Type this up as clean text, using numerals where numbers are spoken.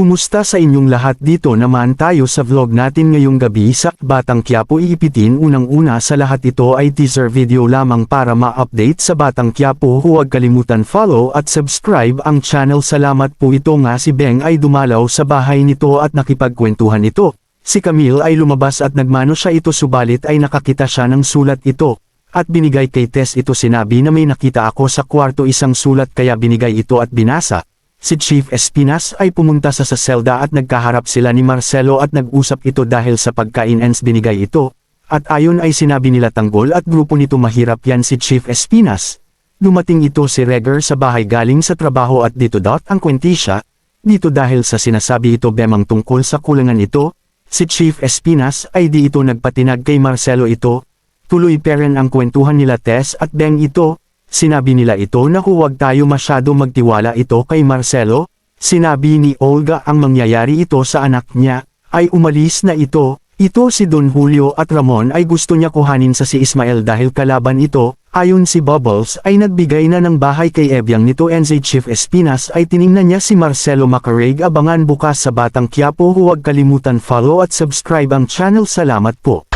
Kumusta sa inyong lahat? Dito naman tayo sa vlog natin ngayong gabi sa Batang Quiapo Iipitin. Unang-una sa lahat, ito ay teaser video lamang para ma-update sa Batang Quiapo. Huwag kalimutan follow at subscribe ang channel. Salamat po. Ito nga si Beng ay dumalaw sa bahay nito at nakipagkwentuhan ito. Si Camille ay lumabas at nagmano siya ito, subalit ay nakakita siya ng sulat ito. At binigay kay Tess ito. Sinabi na may nakita ako sa kwarto isang sulat, kaya binigay ito at binasa. Si Chief Espinas ay pumunta sa selda at nagkaharap sila ni Marcelo at nag-usap ito dahil sa pagkain-ens binigay ito. At ayon ay sinabi nila tanggol at grupo nito mahirap yan si Chief Espinas. Dumating ito si Reger sa bahay galing sa trabaho at dito ang kwentisya. Dito dahil sa sinasabi ito bemang tungkol sa kulangan ito, si Chief Espinas ay di ito nagpatinag kay Marcelo ito. Tuloy pa rin ang kwentuhan nila Tess at Beng ito. Sinabi nila ito na huwag tayo masyado magtiwala ito kay Marcelo. Sinabi ni Olga ang mangyayari ito sa anak niya, ay umalis na ito. Ito si Don Julio at Ramon ay gusto niya kuhanin sa si Ismael dahil kalaban ito. Ayon si Bubbles ay nagbigay na ng bahay kay Ebyang nito and si Chief Espinas ay tiningnan niya si Marcelo Macareg. Abangan bukas sa Batang Quiapo. Huwag kalimutan follow at subscribe ang channel. Salamat po.